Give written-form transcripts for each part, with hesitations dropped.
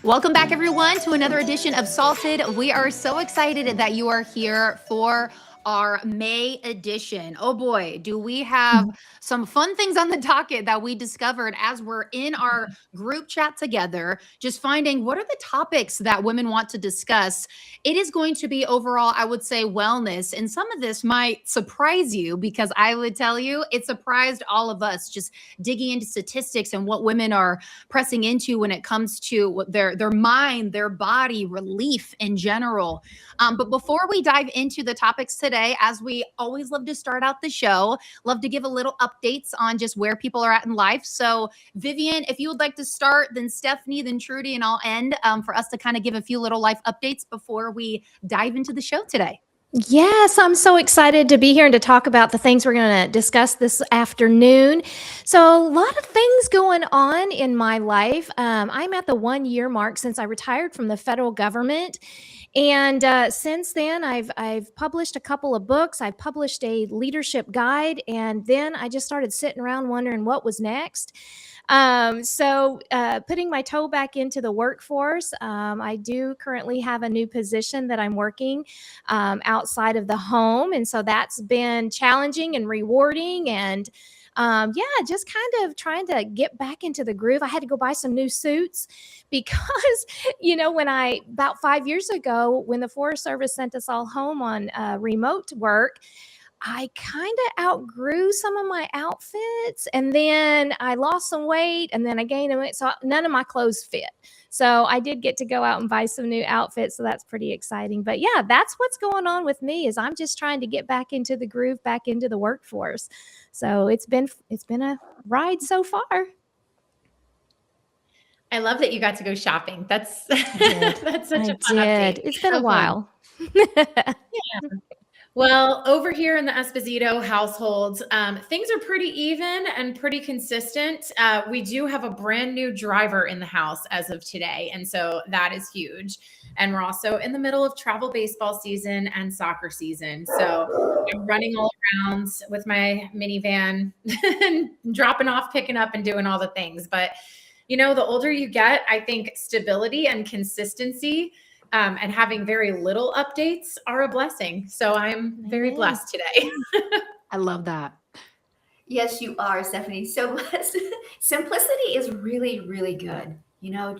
Welcome back, everyone, to another edition of Salted. We are so excited that you are here for our May edition. Oh boy, do we have some fun things on the docket that we discovered as we're in our group chat together, just finding what are the topics that women want to discuss. It is going to be overall, I would say, wellness. And some of this might surprise you because I would tell you it surprised all of us just digging into statistics and what women are pressing into when it comes to their mind, their body, relief in general. But before we dive into the topics today, as we always love to start out the show, love to give a little updates on just where people are at in life. So Vivian, if you would like to start, then Stephanie, then Trudy, and I'll end for us to kind of give a few little life updates before we dive into the show today. Yes, I'm so excited to be here and to talk about the things we're going to discuss this afternoon. So, a lot of things going on in my life. I'm at the 1 year mark since I retired from the federal government. And since then, I've published a couple of books. I published a leadership guide, and then I just started sitting around wondering what was next. Putting my toe back into the workforce, I do currently have a new position that I'm working outside of the home. And so that's been challenging and rewarding. And just kind of trying to get back into the groove. I had to go buy some new suits because, about 5 years ago, when the Forest Service sent us all home on remote work, I kind of outgrew some of my outfits, and then I lost some weight, and then I gained weight. So none of my clothes fit. So I did get to go out and buy some new outfits. So that's pretty exciting. But yeah, that's what's going on with me is I'm just trying to get back into the groove, back into the workforce. So it's been a ride so far. I love that you got to go shopping. That's such a fun update. It's been a while. Yeah. Well, over here in the Esposito household, things are pretty even and pretty consistent. We do have a brand new driver in the house as of today. And so that is huge. And we're also in the middle of travel baseball season and soccer season. So I'm running all around with my minivan and dropping off, picking up, and doing all the things. But, the older you get, I think stability and consistency and having very little updates are a blessing. So I'm very blessed today. I love that. Yes, you are, Stephanie. So blessed. Simplicity is really, really good.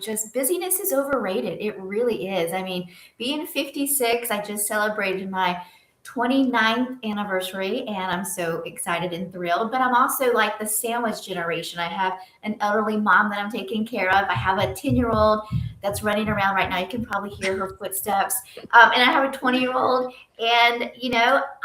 Just busyness is overrated. It really is. I mean, being 56, I just celebrated my 29th anniversary, and I'm so excited and thrilled. But I'm also like the sandwich generation. I have an elderly mom that I'm taking care of. I have a 10-year-old that's running around right now. You can probably hear her footsteps. And I have a 20-year-old, and,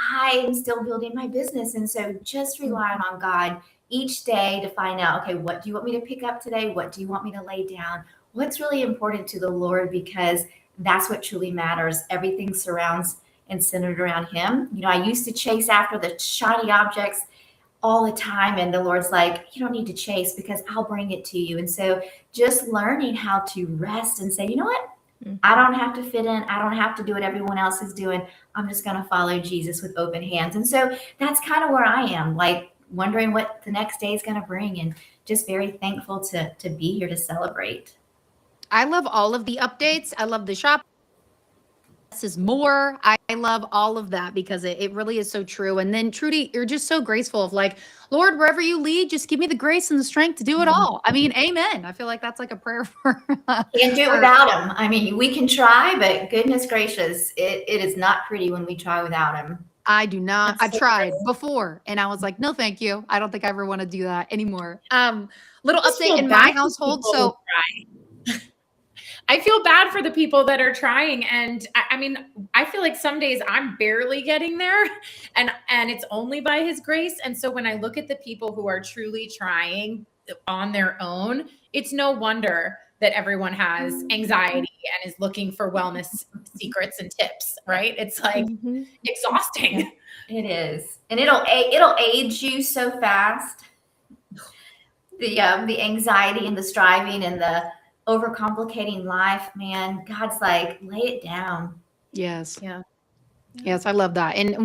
I'm still building my business. And so just relying on God each day to find out, okay, what do you want me to pick up today? What do you want me to lay down? What's really important to the Lord? Because that's what truly matters. Everything surrounds and centered around him. I used to chase after the shiny objects all the time. And the Lord's like, you don't need to chase because I'll bring it to you. And so just learning how to rest and say, you know what? I don't have to fit in. I don't have to do what everyone else is doing. I'm just going to follow Jesus with open hands. And so that's kind of where I am, like wondering what the next day is going to bring, and just very thankful to be here to celebrate. I love all of the updates. I love the shop. This is more. I love all of that because it really is so true. And then Trudy, you're just so graceful of like, Lord, wherever you lead, just give me the grace and the strength to do it all. I mean, amen. I feel like that's like a prayer for. Can't do it without him. I mean, we can try, but goodness gracious, it is not pretty when we try without him. I do not. I tried before and I was like, no, thank you. I don't think I ever want to do that anymore. Little update in my household. So I feel bad for the people that are trying. And I mean, I feel like some days I'm barely getting there and it's only by his grace. And so when I look at the people who are truly trying on their own, it's no wonder that everyone has anxiety and is looking for wellness secrets and tips, right? It's like exhausting. It is. And it'll age you so fast. The anxiety and the striving and the overcomplicating life, man. God's like, lay it down. Yes. Yeah. Yes, I love that. And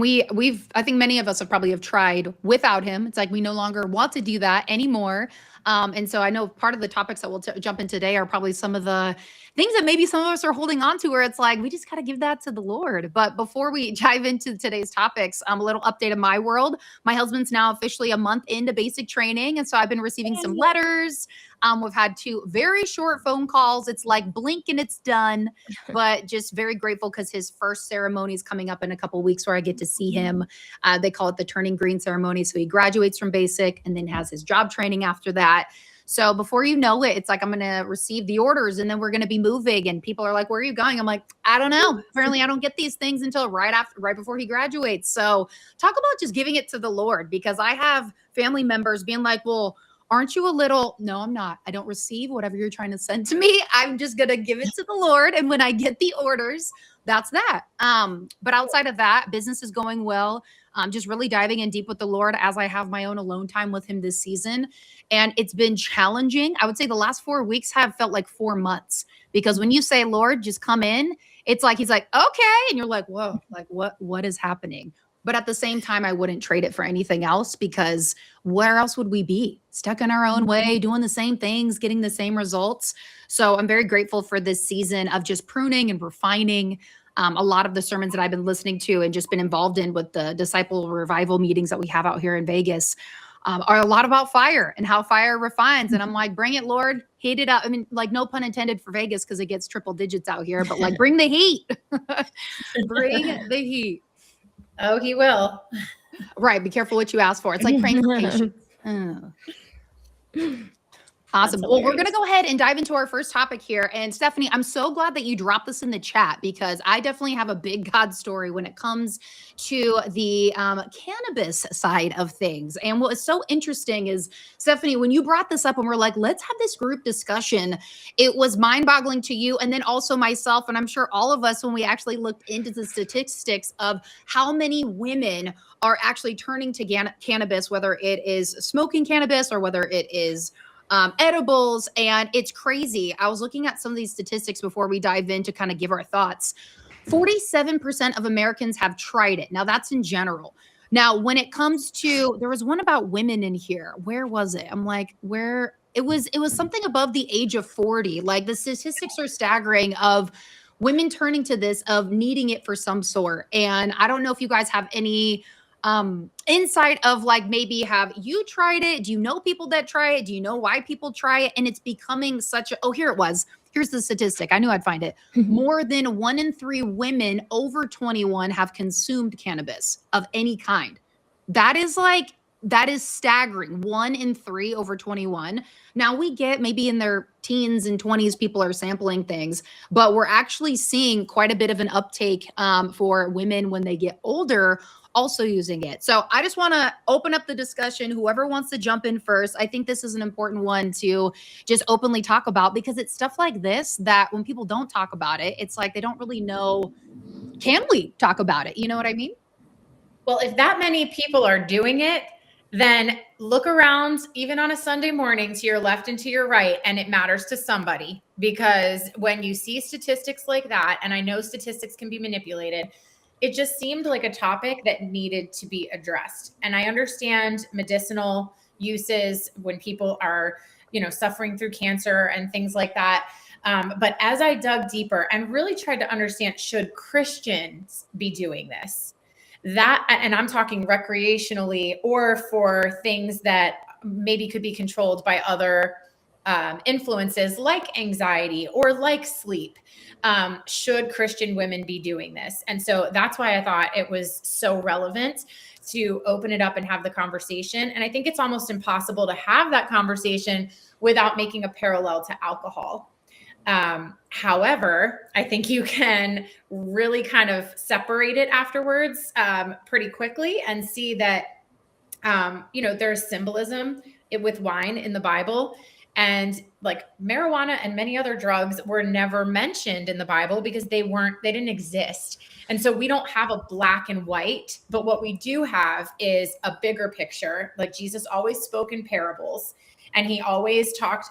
I think many of us have tried without him. It's like we no longer want to do that anymore. And so I know part of the topics that we'll jump in today are probably some of the things that maybe some of us are holding on to, where it's like we just got to give that to the Lord. But before we dive into today's topics, a little update of my world. My husband's now officially a month into basic training. And so I've been receiving some letters. We've had 2 very short phone calls. It's like blink and it's done, but just very grateful because his first ceremony is coming up in a couple weeks where I get to see him. They call it the turning green ceremony. So he graduates from basic and then has his job training after that. So before you know it, it's like I'm going to receive the orders and then we're going to be moving. And people are like, "Where are you going?" I'm like, "I don't know. Apparently I don't get these things until right before he graduates." So talk about just giving it to the Lord, because I have family members being like, "Well, aren't you a little?" No, I'm not. I don't receive whatever you're trying to send to me. I'm just going to give it to the Lord. And when I get the orders, that's that. But outside of that, business is going well. Just really diving in deep with the Lord as I have my own alone time with him this season. And it's been challenging. I would say the last 4 weeks have felt like 4 months, because when you say, "Lord, just come in," it's like, he's like, "Okay." And you're like, "Whoa, like what is happening?" But at the same time, I wouldn't trade it for anything else, because where else would we be? Stuck in our own way, doing the same things, getting the same results. So I'm very grateful for this season of just pruning and refining. A lot of the sermons that I've been listening to and just been involved in with the disciple revival meetings that we have out here in Vegas are a lot about fire and how fire refines. And I'm like, "Bring it, Lord, heat it up." I mean, like, no pun intended for Vegas, because it gets triple digits out here, but like, bring the heat. Bring the heat. Oh, he will. Right. Be careful what you ask for. It's like praying for patience. Oh. Awesome. Well, we're going to go ahead and dive into our first topic here. And Stephanie, I'm so glad that you dropped this in the chat, because I definitely have a big God story when it comes to the cannabis side of things. And what is so interesting is, Stephanie, when you brought this up and we're like, let's have this group discussion, it was mind boggling to you. And then also myself, and I'm sure all of us, when we actually looked into the statistics of how many women are actually turning to cannabis, whether it is smoking cannabis or whether it is edibles. And it's crazy. I was looking at some of these statistics before we dive in to kind of give our thoughts. 47% of Americans have tried it. Now, that's in general. Now, when it comes to, there was one about women in here. Where was it? I'm like, where? It was something above the age of 40. Like, the statistics are staggering of women turning to this, of needing it for some sort. And I don't know if you guys have any insight of, like, maybe have you tried it? Do you know people that try it? Do you know why people try it? And it's becoming such a, here it was. Here's the statistic. I knew I'd find it. More than 1 in 3 women over 21 have consumed cannabis of any kind. That is staggering. 1 in 3 over 21. Now, we get maybe in their teens and 20s, people are sampling things, but we're actually seeing quite a bit of an uptake for women when they get older, also using it. So I just want to open up the discussion. Whoever wants to jump in first, I think this is an important one to just openly talk about, because it's stuff like this that when people don't talk about it, it's like they don't really know, can we talk about it? You know what I mean? Well, if that many people are doing it, then look around, even on a Sunday morning, to your left and to your right, and it matters to somebody. Because when you see statistics like that, and I know statistics can be manipulated, it just seemed like a topic that needed to be addressed. And I understand medicinal uses when people are, suffering through cancer and things like that. But as I dug deeper and really tried to understand, should Christians be doing this? That, and I'm talking recreationally or for things that maybe could be controlled by other influences like anxiety or like sleep. Should Christian women be doing this? And so that's why I thought it was so relevant to open it up and have the conversation. And I think it's almost impossible to have that conversation without making a parallel to alcohol. However, I think you can really kind of separate it afterwards pretty quickly and see that, there's symbolism with wine in the Bible. And like marijuana and many other drugs were never mentioned in the Bible because they didn't exist. And so we don't have a black and white, but what we do have is a bigger picture. Like Jesus always spoke in parables, and he always talked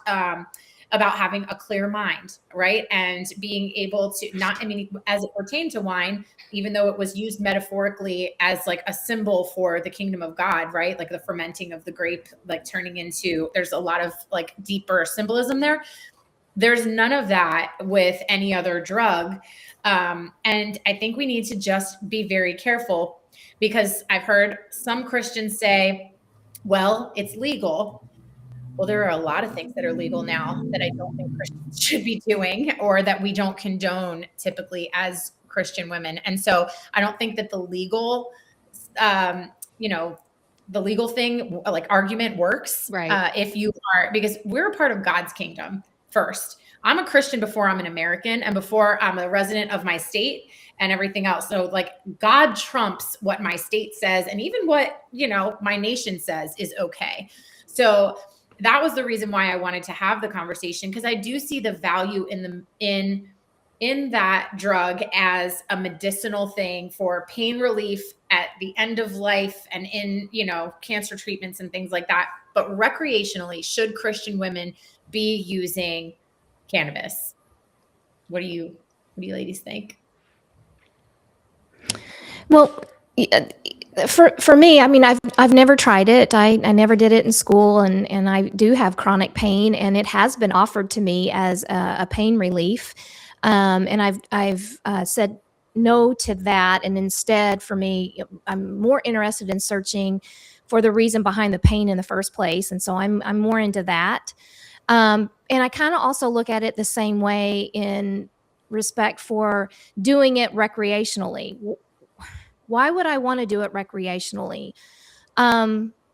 about having a clear mind, right? And being able to as it pertained to wine, even though it was used metaphorically as like a symbol for the kingdom of God, right? Like the fermenting of the grape, like turning into, there's a lot of like deeper symbolism there. There's none of that with any other drug. And I think we need to just be very careful, because I've heard some Christians say, well, it's legal. Well, there are a lot of things that are legal now that I don't think Christians should be doing, or that we don't condone typically as Christian women. And so I don't think that the legal, the legal thing, like argument works. Right. If you are, because we're a part of God's kingdom first. I'm a Christian before I'm an American and before I'm a resident of my state and everything else. So like God trumps what my state says, and even what, my nation says is okay. So that was the reason why I wanted to have the conversation, because I do see the value in that drug as a medicinal thing for pain relief at the end of life and in, cancer treatments and things like that. But recreationally, should Christian women be using cannabis? What do you ladies think? Well, for me, I mean, I've never tried it. I never did it in school, and I do have chronic pain, and it has been offered to me as a pain relief. And I've said no to that, and instead, for me, I'm more interested in searching for the reason behind the pain in the first place, and so I'm more into that. And I kind of also look at it the same way in respect for doing it recreationally. Why would I want to do it recreationally?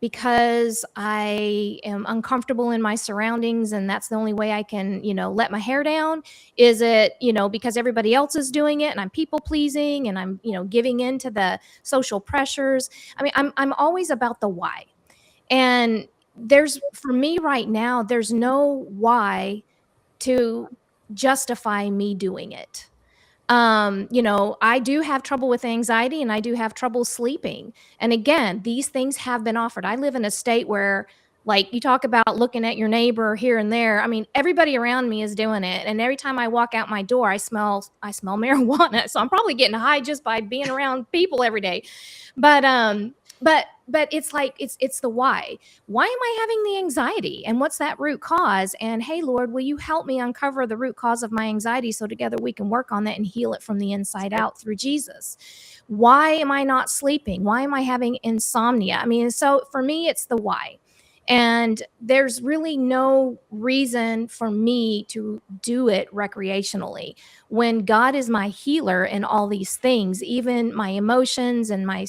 Because I am uncomfortable in my surroundings, and that's the only way I can, let my hair down. Is it, because everybody else is doing it and I'm people pleasing and I'm, giving in to the social pressures? I mean, I'm always about the why. And for me right now, there's no why to justify me doing it. I do have trouble with anxiety, and I do have trouble sleeping. And again, these things have been offered. I live in a state where, like, you talk about looking at your neighbor here and there. I mean, everybody around me is doing it. And every time I walk out my door, I smell marijuana. So I'm probably getting high just by being around people every day. But it's like, it's the why. Why am I having the anxiety? And what's that root cause? And hey, Lord, will you help me uncover the root cause of my anxiety so together we can work on that and heal it from the inside out through Jesus? Why am I not sleeping? Why am I having insomnia? I mean, so for me, it's the why. And there's really no reason for me to do it recreationally when God is my healer in all these things, even my emotions and my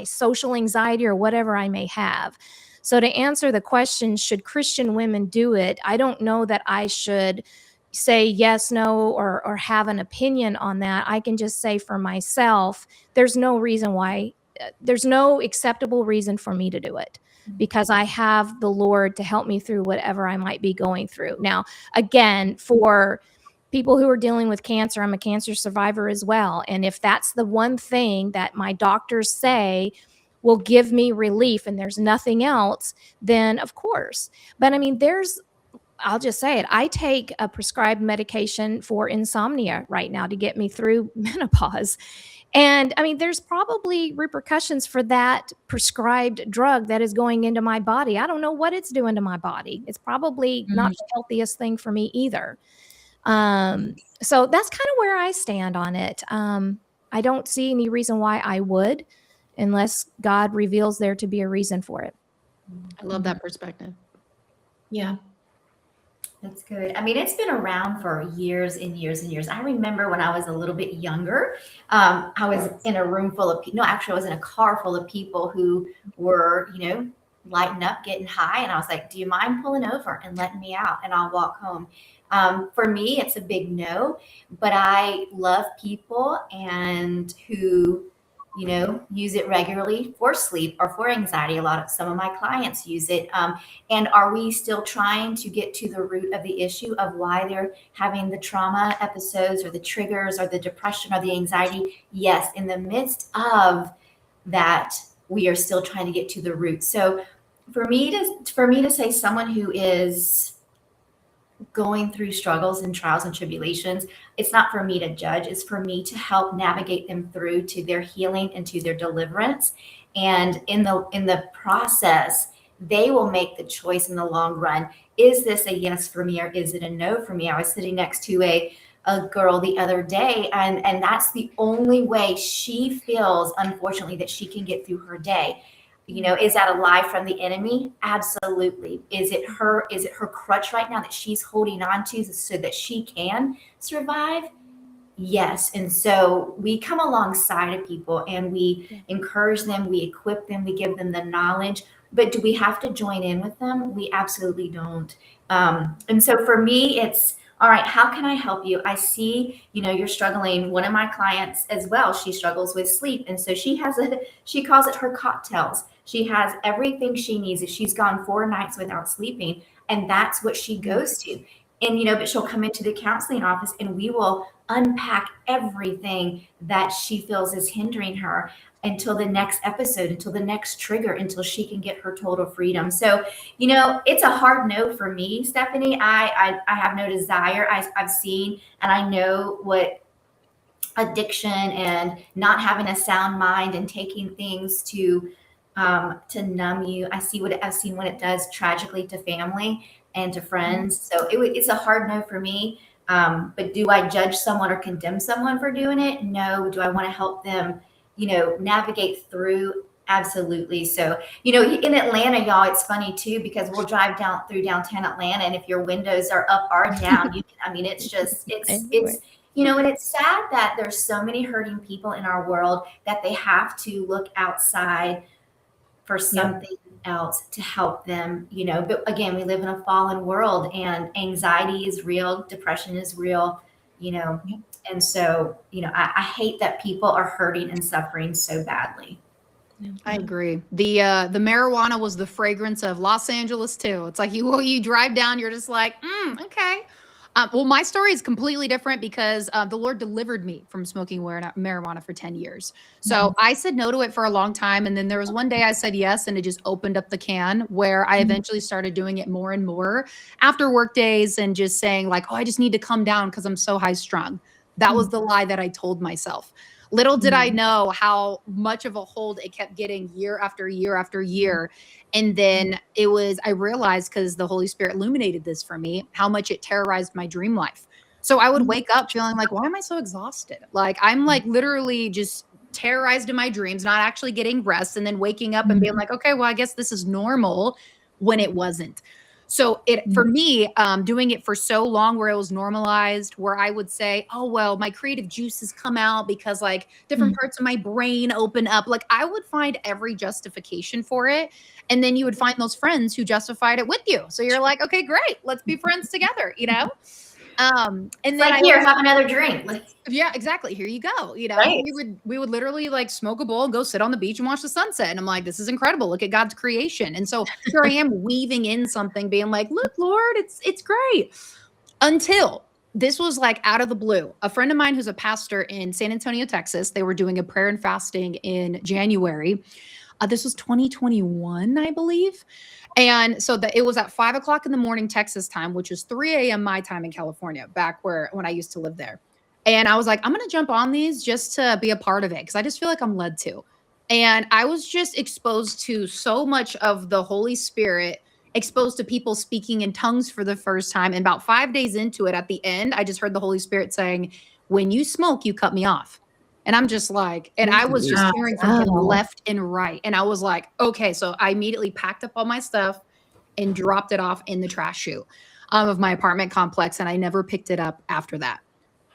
social anxiety or whatever I may have. So to answer the question, should Christian women do it? I don't know that I should say yes, no, or have an opinion on that. I can just say for myself, there's no reason why, there's no acceptable reason for me to do it, because I have the Lord to help me through whatever I might be going through. Now, again, for people who are dealing with cancer, I'm a cancer survivor as well. And if that's the one thing that my doctors say will give me relief and there's nothing else, then of course. But I mean, I'll just say it. I take a prescribed medication for insomnia right now to get me through menopause. And I mean, there's probably repercussions for that prescribed drug that is going into my body. I don't know what it's doing to my body. It's probably not the healthiest thing for me either. So that's kind of where I stand on it. I don't see any reason why I would, unless God reveals there to be a reason for it. I love that perspective. Yeah. That's good. I mean, it's been around for years and years and years. I remember when I was a little bit younger, I was in a room full of people. No, actually, I was in a car full of people who were, lighting up, getting high. And I was like, do you mind pulling over and letting me out? And I'll walk home. For me, it's a big no, but I love people and who use it regularly for sleep or for anxiety. Some of my clients use it. And are we still trying to get to the root of the issue of why they're having the trauma episodes or the triggers or the depression or the anxiety? Yes. In the midst of that, we are still trying to get to the root. So for me to say someone who is going through struggles and trials and tribulations, it's not for me to judge. It's for me to help navigate them through to their healing and to their deliverance. And in the process, they will make the choice in the long run. Is this a yes for me or is it a no for me? I was sitting next to a girl the other day, and that's the only way she feels, unfortunately, that she can get through her day. Is that a lie from the enemy? Absolutely. Is it her crutch right now that she's holding on to so that she can survive? Yes. And so we come alongside of people and we encourage them, we equip them, we give them the knowledge. But do we have to join in with them? We absolutely don't. And so for me, it's all right, how can I help you? I see, you're struggling. One of my clients as well, she struggles with sleep. And so she calls it her cocktails. She has everything she needs. If she's gone 4 nights without sleeping, and that's what she goes to. And, but she'll come into the counseling office and we will unpack everything that she feels is hindering her until the next episode, until the next trigger, until she can get her total freedom. So, it's a hard no for me, Stephanie. I have no desire. I've seen, and I know what addiction and not having a sound mind and taking things to numb you. I've seen what it does tragically to family and to friends. So it's a hard no for me. But do I judge someone or condemn someone for doing it? No. Do I want to help them, navigate through? Absolutely. So, in Atlanta, y'all, it's funny too, because we'll drive through downtown Atlanta, and if your windows are up or down, it's and it's sad that there's so many hurting people in our world that they have to look outside for something else to help them, but again, we live in a fallen world and anxiety is real, depression is real, and so, I hate that people are hurting and suffering so badly. I agree. The marijuana was the fragrance of Los Angeles too. It's like you drive down, you're just like, okay. Well, my story is completely different because the Lord delivered me from smoking marijuana for 10 years. So I said no to it for a long time. And then there was one day I said yes, and it just opened up the can where I eventually started doing it more and more after work days and just saying like, oh, I just need to come down because I'm so high strung. That was the lie that I told myself. Little did I know how much of a hold it kept getting year after year after year. And then I realized, because the Holy Spirit illuminated this for me, how much it terrorized my dream life. So I would wake up feeling like, why am I so exhausted? Like I'm like literally just terrorized in my dreams, not actually getting rest, and then waking up and being like, okay, well, I guess this is normal, when it wasn't. So for me, doing it for so long where it was normalized, where I would say, oh, well, my creative juices come out because like different parts of my brain open up. Like I would find every justification for it. And then you would find those friends who justified it with you. So you're like, okay, great. Let's be friends together, And then like, here, have another drink. Yeah, exactly. Here you go. Right. We would literally like smoke a bowl and go sit on the beach and watch the sunset. And I'm like, this is incredible. Look at God's creation. And so here I am weaving in something, being like, look, Lord, it's great. Until this was like out of the blue. A friend of mine who's a pastor in San Antonio, Texas, they were doing a prayer and fasting in January. This was 2021, I believe. And so it was at 5 o'clock in the morning, Texas time, which is 3 a.m. my time in California, when I used to live there. And I was like, I'm going to jump on these just to be a part of it, because I just feel like I'm led to. And I was just exposed to so much of the Holy Spirit, exposed to people speaking in tongues for the first time. And about 5 days into it, at the end, I just heard the Holy Spirit saying, when you smoke, you cut me off. And I'm just like, and I was just hearing from him left and right. And I was like, okay. So I immediately packed up all my stuff and dropped it off in the trash chute of my apartment complex. And I never picked it up after that.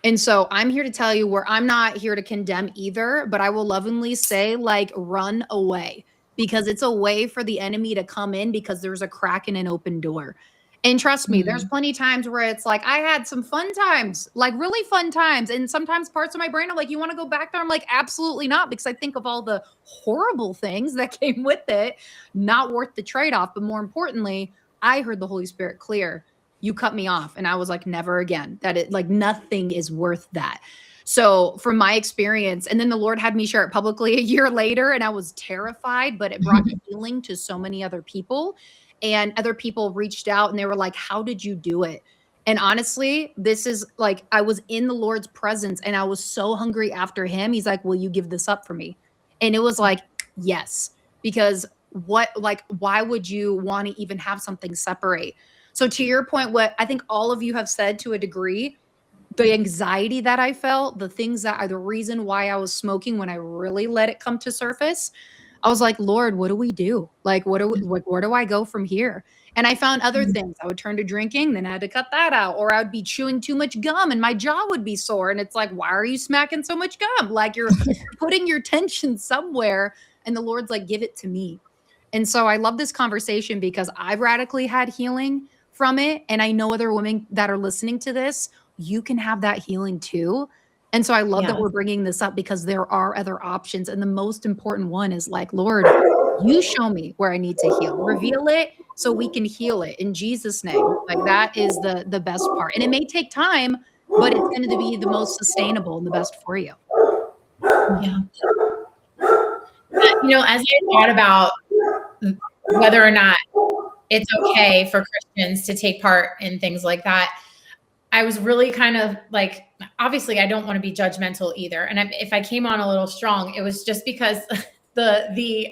And so I'm here to tell you, where I'm not here to condemn either, but I will lovingly say, like, run away, because it's a way for the enemy to come in, because there's a crack in an open door. And trust me, there's plenty of times where it's like, I had some fun times, like really fun times. And sometimes parts of my brain are like, you want to go back there? I'm like, absolutely not, because I think of all the horrible things that came with it, not worth the trade-off. But more importantly, I heard the Holy Spirit clear, you cut me off. And I was like, never again. Nothing is worth that. So from my experience, and then the Lord had me share it publicly a year later, and I was terrified, but it brought healing to so many other people. And other people reached out and they were like, how did you do it? And honestly, this is like, I was in the Lord's presence and I was so hungry after him. He's like, will you give this up for me? And it was like, yes, because why would you want to even have something separate? So to your point, what I think all of you have said to a degree, the anxiety that I felt, the things that are the reason why I was smoking when I really let it come to surface, I was like, Lord, what do we do? Like, where do I go from here? And I found other things. I would turn to drinking, then I had to cut that out, or I would be chewing too much gum and my jaw would be sore. And it's like, why are you smacking so much gum? Like you're putting your tension somewhere. And the Lord's like, give it to me. And so I love this conversation because I've radically had healing from it. And I know other women that are listening to this, you can have that healing too. And so I love that we're bringing this up because there are other options. And the most important one is like, Lord, you show me where I need to heal. Reveal it so we can heal it in Jesus' name. Like that is the best part. And it may take time, but it's going to be the most sustainable and the best for you. Yeah. As I thought about whether or not it's okay for Christians to take part in things like that, I was really kind of like, obviously I don't want to be judgmental either. And if I came on a little strong, it was just because the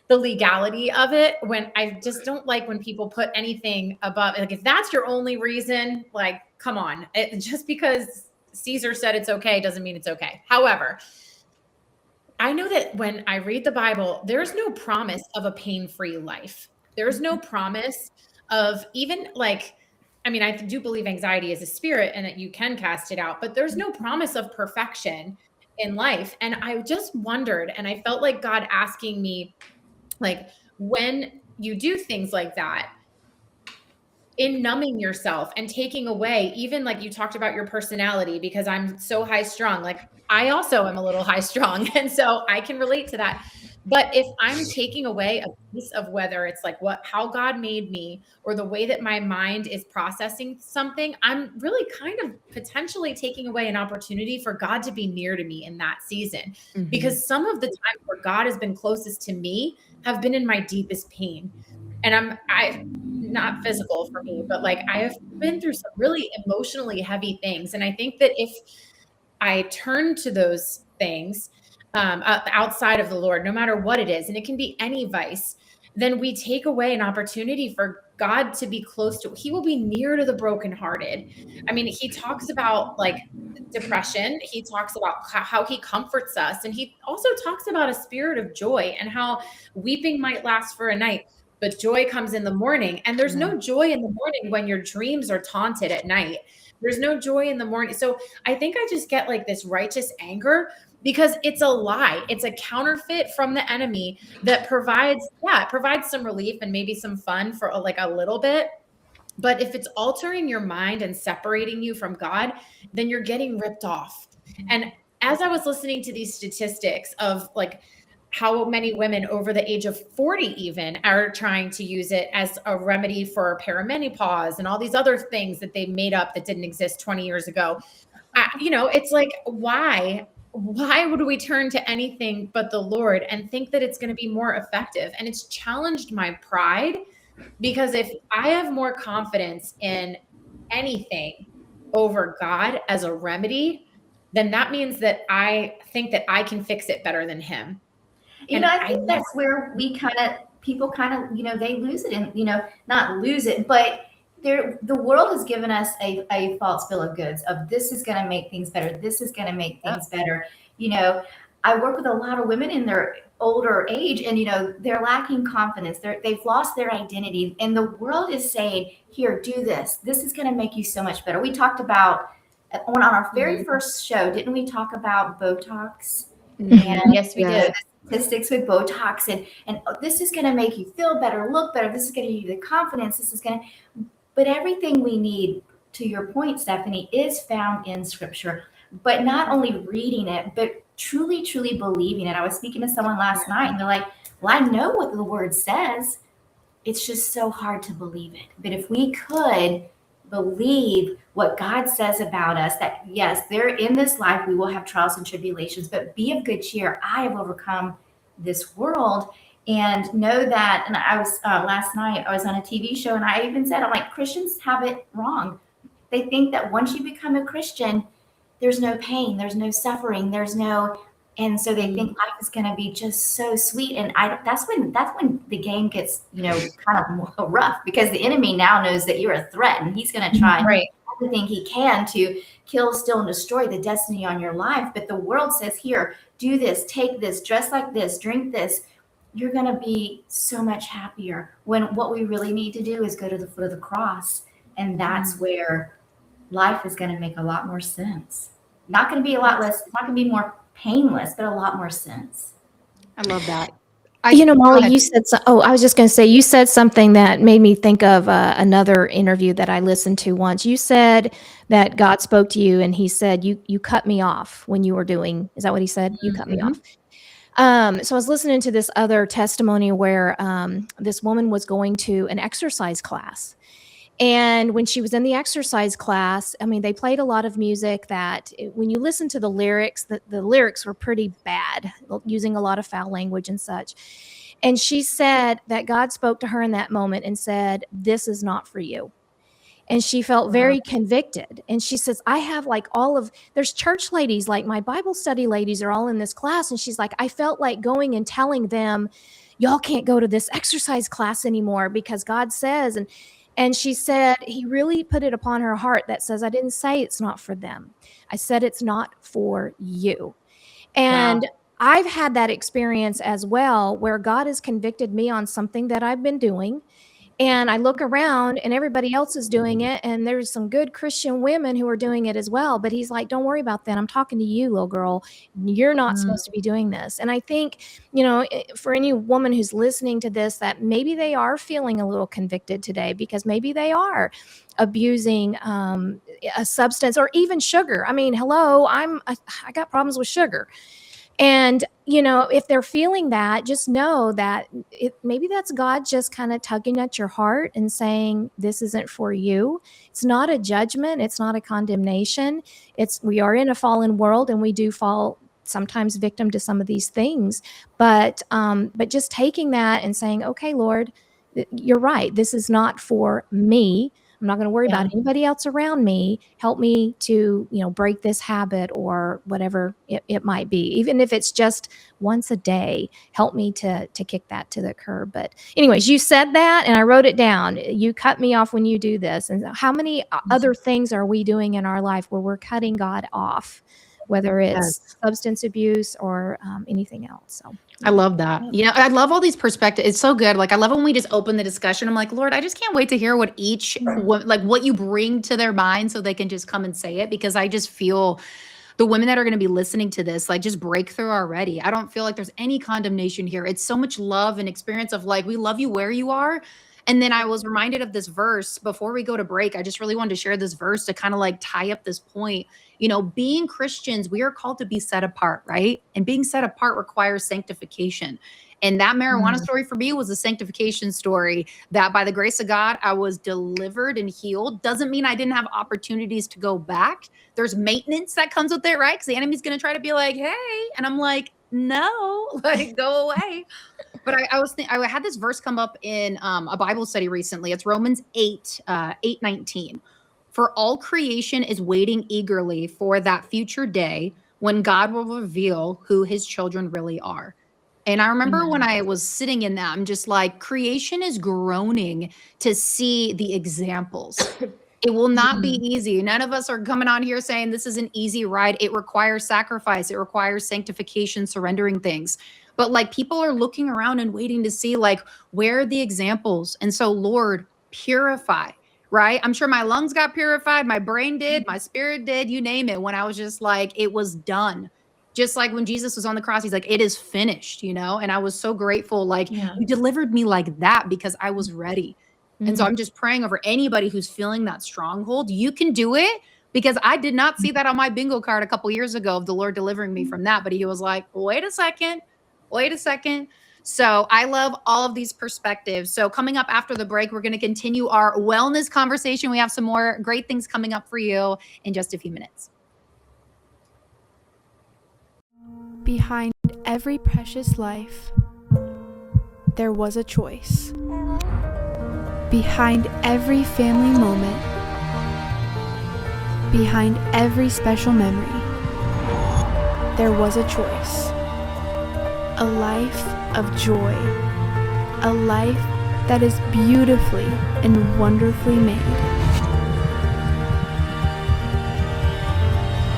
legality of it, when I just don't like when people put anything above, like if that's your only reason, like, come on, just because Caesar said it's okay doesn't mean it's okay. However, I know that when I read the Bible, there's no promise of a pain-free life. There's no promise of even like, I mean, I do believe anxiety is a spirit and that you can cast it out, but there's no promise of perfection in life. And I just wondered, and I felt like God asking me, like, when you do things like that, in numbing yourself and taking away, even like you talked about your personality, because I'm so high strung, like I also am a little high strung. And so I can relate to that. But if I'm taking away a piece of whether it's like how God made me or the way that my mind is processing something, I'm really kind of potentially taking away an opportunity for God to be near to me in that season. Mhm. Because some of the times where God has been closest to me have been in my deepest pain. And I not physical for me, but like I have been through some really emotionally heavy things. And I think that if I turn to those things outside of the Lord, no matter what it is, and it can be any vice, then we take away an opportunity for God to be close to. He will be near to the brokenhearted. I mean, he talks about like depression. He talks about how he comforts us. And he also talks about a spirit of joy and how weeping might last for a night, but joy comes in the morning. And there's no joy in the morning when your dreams are taunted at night. There's no joy in the morning. So I think I just get like this righteous anger because it's a lie. It's a counterfeit from the enemy that provides some relief and maybe some fun for like a little bit. But if it's altering your mind and separating you from God, then you're getting ripped off. And as I was listening to these statistics of like how many women over the age of 40 even are trying to use it as a remedy for perimenopause and all these other things that they made up that didn't exist 20 years ago. It's like, why would we turn to anything but the Lord and think that it's going to be more effective? And it's challenged my pride, because if I have more confidence in anything over God as a remedy, then that means that I think that I can fix it better than him. I think that's where people they lose it, and not lose it, but the world has given us a false bill of goods of this is going to make things better. This is going to make things better. I work with a lot of women in their older age, and they're lacking confidence. They've lost their identity, and the world is saying, "Here, do this. This is going to make you so much better." We talked about on our very first show, didn't we talk about Botox? And yes, we did. Statistics with Botox, and this is going to make you feel better, look better. This is going to give you the confidence. But everything we need, to your point, Stephanie, is found in Scripture. But not only reading it, but truly, truly believing it. I was speaking to someone last night, and they're like, "Well, I know what the Word says. It's just so hard to believe it." But if we could believe what God says about us, that yes, there in this life we will have trials and tribulations, but be of good cheer. I have overcome this world. And know that, and I was last night, I was on a TV show and I even said, I'm like, Christians have it wrong. They think that once you become a Christian, there's no pain, there's no suffering, and so they think life is going to be just so sweet. And that's when the game gets, kind of rough, because the enemy now knows that you're a threat and he's going to try everything he can to kill, steal, and destroy the destiny on your life. But the world says, here, do this, take this, dress like this, drink this. You're going to be so much happier, when what we really need to do is go to the foot of the cross. And that's where life is going to make a lot more sense. Not going to be a lot less, it's not going to be more painless, but a lot more sense. I love that. Molly, you said, I was just going to say, you said something that made me think of another interview that I listened to once. You said that God spoke to you and he said, you cut me off when you were doing, is that what he said? You cut me off. So I was listening to this other testimony where this woman was going to an exercise class. And when she was in the exercise class, I mean, they played a lot of music that when you listen to the lyrics, the lyrics were pretty bad, using a lot of foul language and such. And she said that God spoke to her in that moment and said, this is not for you. And she felt very convicted. And she says, I have like there's church ladies, like my Bible study ladies are all in this class. And she's like, I felt like going and telling them, y'all can't go to this exercise class anymore because God says, and she said, he really put it upon her heart that says, I didn't say it's not for them. I said, it's not for you. And I've had that experience as well, where God has convicted me on something that I've been doing. And I look around and everybody else is doing it. And there's some good Christian women who are doing it as well. But he's like, don't worry about that. I'm talking to you, little girl. You're not supposed to be doing this. And I think, for any woman who's listening to this, that maybe they are feeling a little convicted today because maybe they are abusing a substance or even sugar. I mean, hello, I got problems with sugar. And, if they're feeling that, just know that maybe that's God just kind of tugging at your heart and saying, this isn't for you. It's not a judgment. It's not a condemnation. We are in a fallen world and we do fall sometimes victim to some of these things. But just taking that and saying, okay, Lord, you're right. This is not for me. I'm not going to worry about anybody else around me. Help me to, break this habit or whatever it might be. Even if it's just once a day, help me to kick that to the curb. But anyways, you said that and I wrote it down. You cut me off when you do this. And how many other things are we doing in our life where we're cutting God off, whether it's substance abuse or anything else? So I love that. I love all these perspectives. It's so good. Like, I love when we just open the discussion. I'm like, Lord, I just can't wait to hear what what you bring to their mind so they can just come and say it, because I just feel the women that are going to be listening to this, like, just breakthrough already. I don't feel like there's any condemnation here. It's so much love and experience of like, we love you where you are. And then I was reminded of this verse before we go to break. I just really wanted to share this verse to kind of like tie up this point. Being Christians, we are called to be set apart, right? And being set apart requires sanctification. And that marijuana story for me was a sanctification story, that by the grace of God, I was delivered and healed. Doesn't mean I didn't have opportunities to go back. There's maintenance that comes with it, right? Because the enemy's going to try to be like, hey, and I'm like, no, like, go away. But I had this verse come up in a Bible study recently. It's Romans 8:19. For all creation is waiting eagerly for that future day when God will reveal who his children really are. And I remember when I was sitting in that, I'm just like, creation is groaning to see the examples. It will not be easy. None of us are coming on here saying this is an easy ride. It requires sacrifice. It requires sanctification, surrendering things. But like, people are looking around and waiting to see, like, where are the examples? And so, Lord, purify, right? I'm sure my lungs got purified. My brain did. My spirit did. You name it. When I was just like, it was done. Just like when Jesus was on the cross, he's like, it is finished, And I was so grateful. Like, you delivered me like that because I was ready. And so I'm just praying over anybody who's feeling that stronghold. You can do it, because I did not see that on my bingo card a couple years ago of the Lord delivering me from that. But he was like, wait a second. So I love all of these perspectives. So coming up after the break, we're going to continue our wellness conversation. We have some more great things coming up for you in just a few minutes. Behind every precious life, there was a choice. Behind every family moment, behind every special memory, there was a choice. A life of joy. A life that is beautifully and wonderfully made.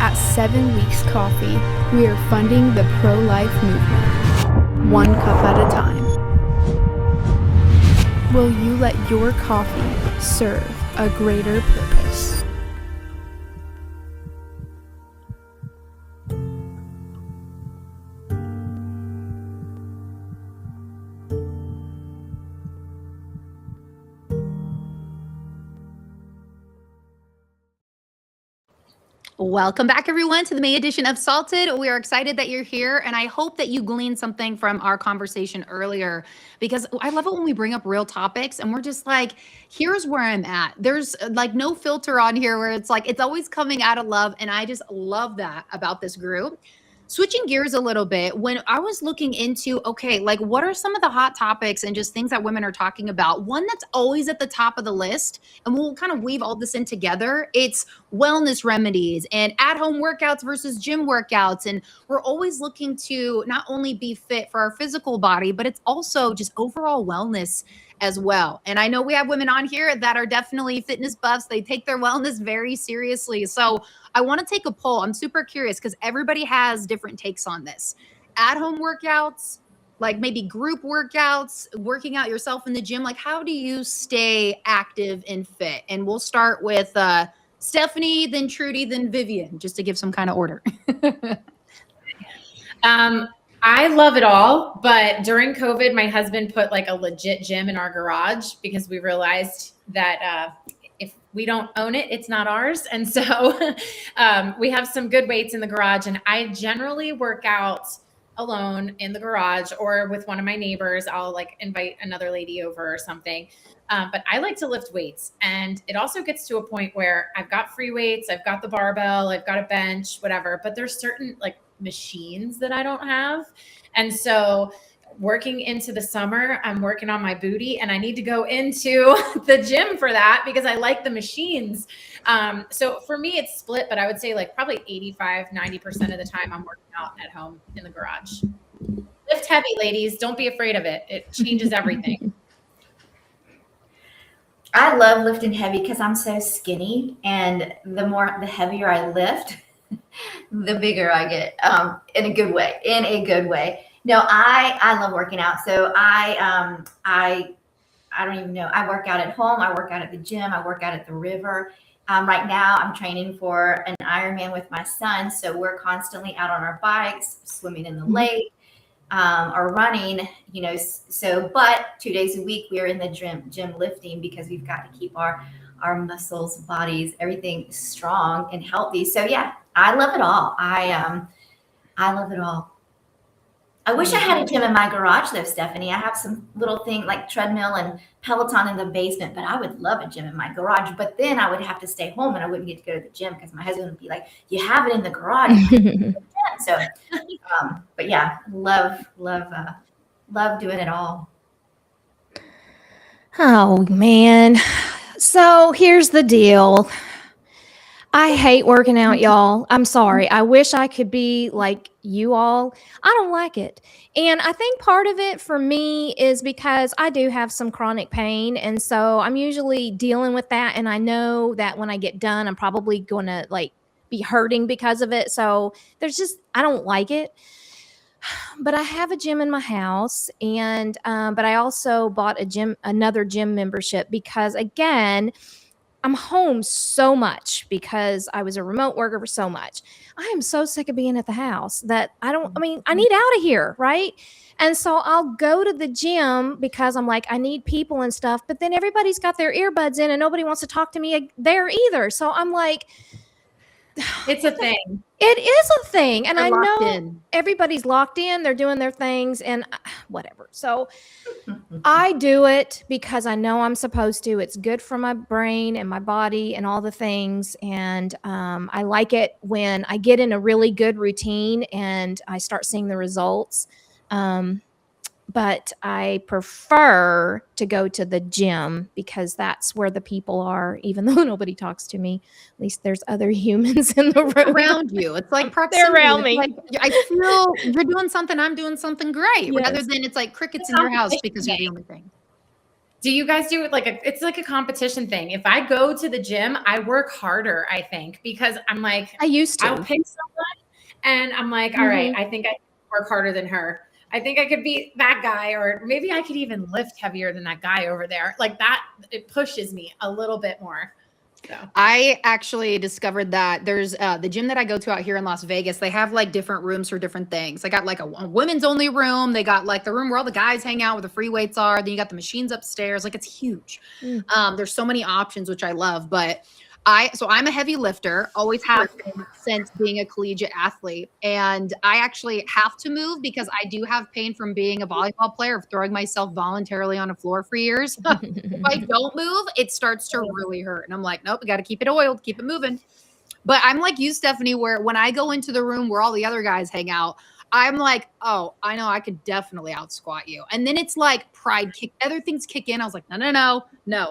At 7 Weeks Coffee, we are funding the pro-life movement, one cup at a time. Will you let your coffee serve a greater purpose? Welcome back, everyone, to the May edition of Salted. We are excited that you're here, and I hope that you gleaned something from our conversation earlier, because I love it when we bring up real topics and we're just like, here's where I'm at. There's like no filter on here where it's like, it's always coming out of love, and I just love that about this group. Switching gears a little bit, when I was looking into, okay, like what are some of the hot topics and just things that women are talking about? One that's always at the top of the list, and we'll kind of weave all this in together, it's wellness remedies and at-home workouts versus gym workouts. And we're always looking to not only be fit for our physical body, but it's also just overall wellness as well. And I know we have women on here that are definitely fitness buffs. They take their wellness very seriously. So I want to take a poll. I'm super curious because everybody has different takes on this. At-home workouts, like maybe group workouts, working out yourself in the gym. Like, how do you stay active and fit? And we'll start with Stephanie, then Trudy, then Vivian, just to give some kind of order. I love it all, but during COVID, my husband put like a legit gym in our garage because we realized that if we don't own it, it's not ours. And so we have some good weights in the garage, and I generally work out alone in the garage or with one of my neighbors. I'll like invite another lady over or something. But I like to lift weights, and it also gets to a point where I've got free weights, I've got the barbell, I've got a bench, whatever, but there's certain like machines that I don't have. And so working into the summer, I'm working on my booty, and I need to go into the gym for that because I like the machines. So for me, it's split, but I would say like probably 85-90% of the time I'm working out at home in the garage. Lift heavy, ladies. Don't be afraid of it. It changes everything. I love lifting heavy because I'm so skinny, and the heavier I lift, the bigger I get, in a good way. No, I love working out. So I don't even know. I work out at home. I work out at the gym. I work out at the river. Right now I'm training for an Ironman with my son. So we're constantly out on our bikes, swimming in the lake, or running, but 2 days a week we're in the gym lifting because we've got to keep our muscles, bodies, everything strong and healthy. So yeah, I love it all. I love it all. I wish I had a gym in my garage though, Stephanie. I have some little thing like treadmill and Peloton in the basement, but I would love a gym in my garage. But then I would have to stay home and I wouldn't get to go to the gym because my husband would be like, "You have it in the garage." So, but yeah, love doing it all. Oh, man. So here's the deal. I hate working out, y'all. I'm sorry. I wish I could be like you all. I don't like it. And I think part of it for me is because I do have some chronic pain. And so I'm usually dealing with that. And I know that when I get done, I'm probably going to like be hurting because of it. So I don't like it. But I have a gym in my house, and but I also bought another gym membership because, again, I'm home so much because I was a remote worker for so much. I am so sick of being at the house that I need out of here, right? And so I'll go to the gym because I'm like, I need people and stuff, but then everybody's got their earbuds in and nobody wants to talk to me there either. So I'm like, it's a thing. It is a thing. And I know everybody's locked in, they're doing their things and whatever. So I do it because I know I'm supposed to. It's good for my brain and my body and all the things. And I like it when I get in a really good routine and I start seeing the results. but I prefer to go to the gym because that's where the people are, even though nobody talks to me. At least there's other humans in the room. Around you. It's like They're proximity. around It's me. like I feel you're doing something, I'm doing something great. Rather Yes. than it's like crickets in your house because you're the only thing. Do you guys do it it's like a competition thing? If I go to the gym, I work harder, I think, because I'm like, I used to. I'll pick someone and I'm like, all right, I think I can work harder than her. I think I could beat that guy, or maybe I could even lift heavier than that guy over there. Like that, it pushes me a little bit more. So. I actually discovered that there's the gym that I go to out here in Las Vegas. They have like different rooms for different things. They got like a women's only room. They got like the room where all the guys hang out where the free weights are. Then you got the machines upstairs. Like it's huge. There's so many options, which I love. But I'm a heavy lifter, always have been since being a collegiate athlete. And I actually have to move because I do have pain from being a volleyball player, of throwing myself voluntarily on a floor for years. If I don't move, it starts to really hurt. And I'm like, nope, we got to keep it oiled, keep it moving. But I'm like you, Stephanie, where when I go into the room where all the other guys hang out, I'm like, oh, I know I could definitely out squat you. And then it's like pride kick, other things kick in. I was like, no.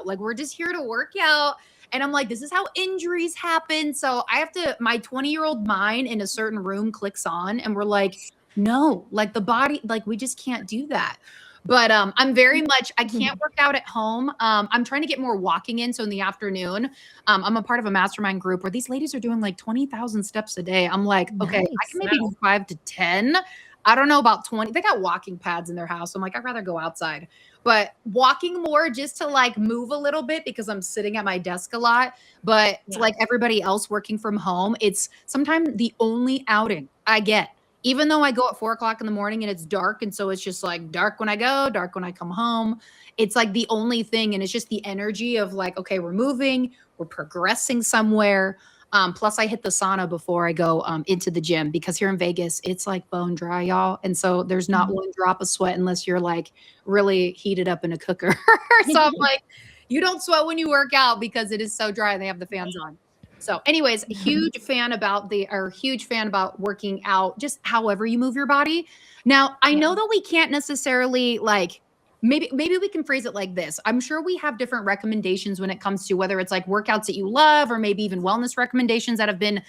Like we're just here to work out. And I'm like, this is how injuries happen. So I have to, my 20-year-old mind in a certain room clicks on and we're like, no, like the body, like we just can't do that. But I'm very much, I can't work out at home. I'm trying to get more walking in. So in the afternoon, I'm a part of a mastermind group where these ladies are doing like 20,000 steps a day. I'm like, okay, I can maybe do 5 to 10. I don't know about 20. They got walking pads in their house. So I'm like, I'd rather go outside. But walking more just to like move a little bit because I'm sitting at my desk a lot. But to like everybody else working from home, it's sometimes the only outing I get. Even though I go at 4 o'clock in the morning and it's dark. And so it's just like dark when I go, dark when I come home. It's like the only thing. And it's just the energy of like, okay, we're moving, we're progressing somewhere. Plus I hit the sauna before I go into the gym because here in Vegas, it's like bone dry, y'all. And so there's not one drop of sweat unless you're like really heated up in a cooker. So I'm like, you don't sweat when you work out because it is so dry and they have the fans on. So anyways, huge fan about working out, just however you move your body. Now, I know that we can't necessarily like, maybe we can phrase it like this. I'm sure we have different recommendations when it comes to whether it's like workouts that you love or maybe even wellness recommendations that have been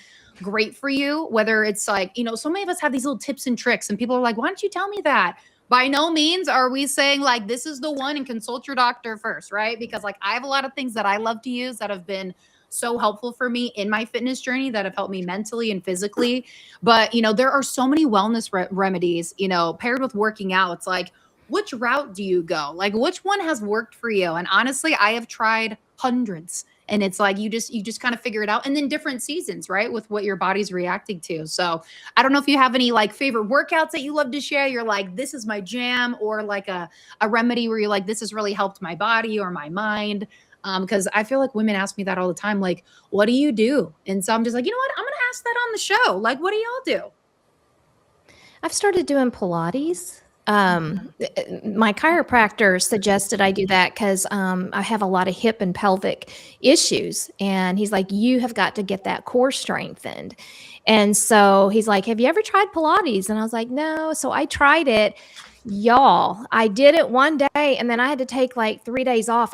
great for you, whether it's like, you know, so many of us have these little tips and tricks and people are like, why don't you tell me that? By no means are we saying like, this is the one and consult your doctor first, right? Because like I have a lot of things that I love to use that have been so helpful for me in my fitness journey that have helped me mentally and physically. But, you know, there are so many wellness remedies, you know, paired with working out. It's like, which route do you go? Like, which one has worked for you? And honestly, I have tried hundreds. And it's like, you just kind of figure it out. And then different seasons, right? With what your body's reacting to. So I don't know if you have any like favorite workouts that you love to share. You're like, this is my jam, or like a remedy where you're like, this has really helped my body or my mind. Because I feel like women ask me that all the time, like, what do you do? And so I'm just like, you know what? I'm going to ask that on the show. Like, what do y'all do? I've started doing Pilates. My chiropractor suggested I do that because I have a lot of hip and pelvic issues. And he's like, you have got to get that core strengthened. And so he's like, have you ever tried Pilates? And I was like, no. So I tried it. Y'all, I did it one day and then I had to take like 3 days off.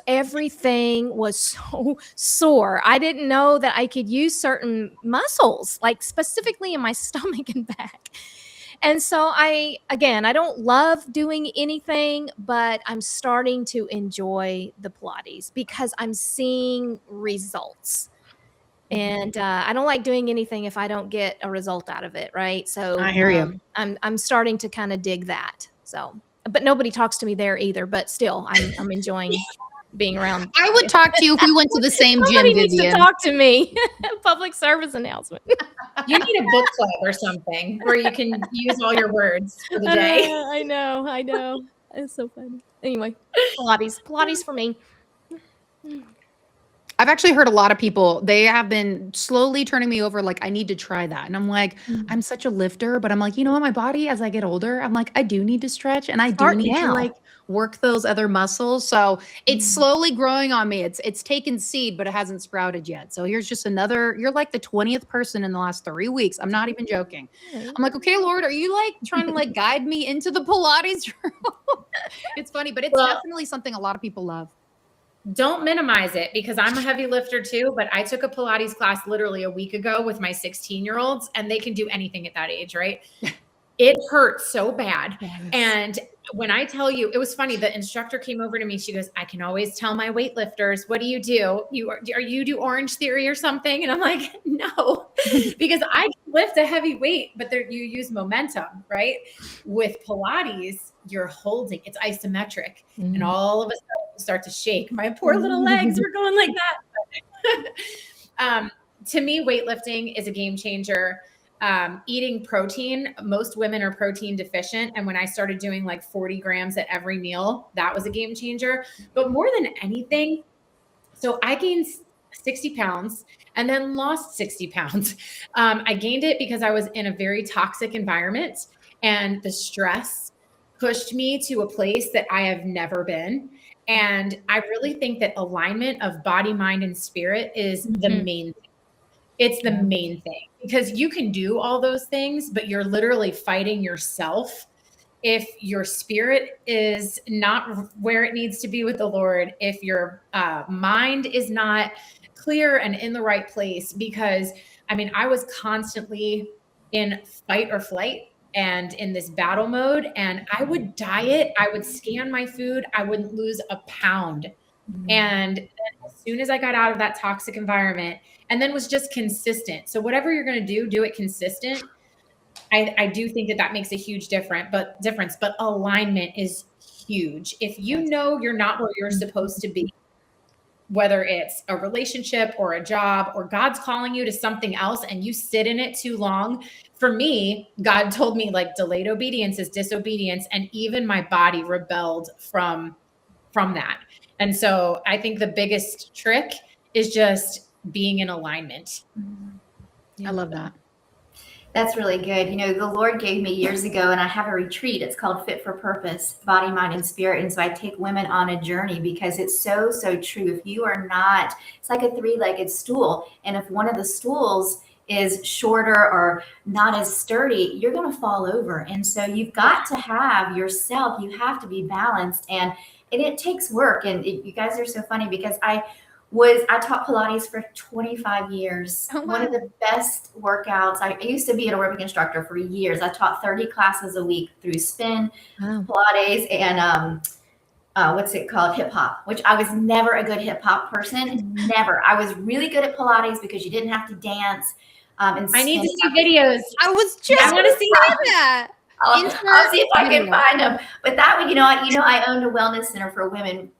Everything was so sore. I didn't know that I could use certain muscles, like specifically in my stomach and back. And so I don't love doing anything, but I'm starting to enjoy the Pilates because I'm seeing results. And I don't like doing anything if I don't get a result out of it, right? So I hear you. I'm starting to kind of dig that. So, but nobody talks to me there either. But still, I'm enjoying being around. I would talk to you if we went to the same gym. Somebody needs Vivian. to talk to me. Public service announcement. You need a book club or something where you can use all your words for the day. I know. It's so funny. Anyway, Pilates for me. I've actually heard a lot of people, they have been slowly turning me over, like, I need to try that. And I'm like, I'm such a lifter, but I'm like, you know what? My body, as I get older, I'm like, I do need to stretch and I do Start need to now. like work those other muscles. So it's slowly growing on me. It's taken seed, but it hasn't sprouted yet. So here's just another, you're like the 20th person in the last 3 weeks. I'm not even joking. I'm like, okay, Lord, are you like trying to like guide me into the Pilates room? It's funny, but it's Well, definitely something a lot of people love. don't minimize it, because I'm a heavy lifter too, but I took a Pilates class literally a week ago with my 16-year-olds, and they can do anything at that age, right? It hurt so bad. Yes. And when I tell you, it was funny. The instructor came over to me. She goes, I can always tell my weightlifters, what do? You do Orange Theory or something? And I'm like, no, because I can lift a heavy weight, but you use momentum, right? With Pilates, you're holding, it's isometric. And all of a sudden you start to shake. My poor little legs were going like that. To me, weightlifting is a game changer. Eating protein, most women are protein deficient. And when I started doing like 40 grams at every meal, that was a game changer. But more than anything, so I gained 60 pounds and then lost 60 pounds. I gained it because I was in a very toxic environment, and the stress pushed me to a place that I have never been. And I really think that alignment of body, mind, and spirit is the main thing. It's the main thing, because you can do all those things, but you're literally fighting yourself. If your spirit is not where it needs to be with the Lord, if your mind is not clear and in the right place, because I mean, I was constantly in fight or flight and in this battle mode, and I would diet, I would scan my food, I wouldn't lose a pound. And then as soon as I got out of that toxic environment, and then was just consistent. So whatever you're going to do it consistent. I do think that makes a huge difference, but alignment is huge. If you know you're not where you're supposed to be, whether it's a relationship or a job, or God's calling you to something else and you sit in it too long. For me, God told me like delayed obedience is disobedience. And even my body rebelled from that. And so I think the biggest trick is just being in alignment. I love that. That's really good. You know, the Lord gave me years ago, and I have a retreat. It's called Fit for Purpose, Body, Mind, and Spirit. And so I take women on a journey, because it's so, so true. If you are not, it's like a three-legged stool. And if one of the stools is shorter or not as sturdy, you're going to fall over. And so you've got to have yourself, you have to be balanced. And it takes work. And you guys are so funny, because I taught Pilates for 25 years. Oh, wow. One of the best workouts. I used to be an aerobic instructor for years. I taught 30 classes a week through spin, Pilates, and what's it called? Hip hop, which I was never a good hip hop person. Never. I was really good at Pilates because you didn't have to dance. And I need to see videos. I was just I want to see that. I'll see if I can find them. But that would, I owned a wellness center for women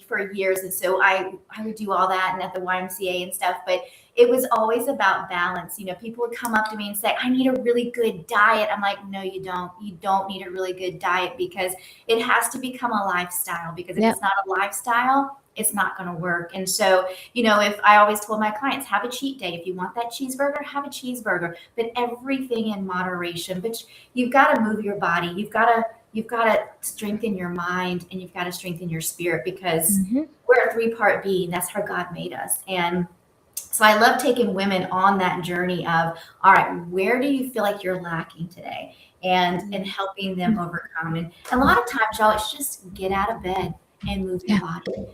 for years. And so I would do all that, and at the YMCA and stuff. But it was always about balance. People would come up to me and say, I need a really good diet. I'm like, no, you don't. You don't need a really good diet, because it has to become a lifestyle. Because if it's not a lifestyle, it's not going to work. And so, if I always told my clients, have a cheat day. If you want that cheeseburger, have a cheeseburger, but everything in moderation. But you've got to move your body. You've got to strengthen your mind, and you've got to strengthen your spirit, because we're a three-part being. That's how God made us. And so I love taking women on that journey of, all right, where do you feel like you're lacking today? And helping them overcome. And a lot of times, y'all, it's just get out of bed and move your body,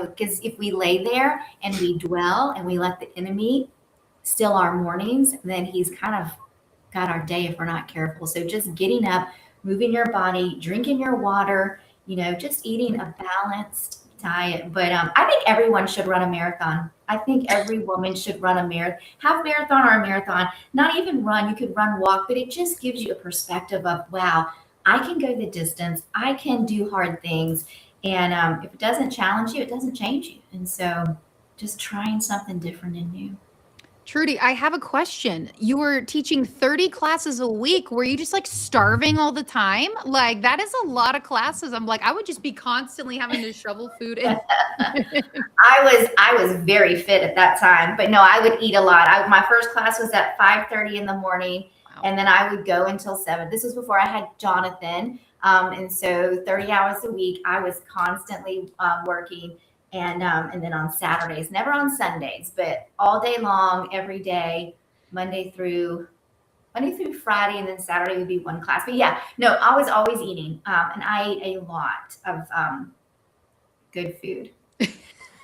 because if we lay there and we dwell and we let the enemy steal our mornings, then he's kind of got our day if we're not careful. So just getting up, moving your body, drinking your water, just eating a balanced diet. But I think everyone should run a marathon. I think every woman should run a marathon, half marathon or a marathon, not even run. You could run, walk, but it just gives you a perspective of, wow, I can go the distance. I can do hard things. And if it doesn't challenge you, it doesn't change you. And so just trying something different and new. Trudy, I have a question. You were teaching 30 classes a week. Were you just like starving all the time? Like that is a lot of classes. I'm like, I would just be constantly having to shovel food in. I was very fit at that time, but no, I would eat a lot. My first class was at 5:30 in the morning, Wow. and then I would go until 7. This was before I had Jonathan, and so 30 hours a week, I was constantly working, and then on Saturdays, never on Sundays, but all day long, every day, Monday through Friday, and then Saturday would be one class. But yeah, no, I was always eating, and I ate a lot of good food.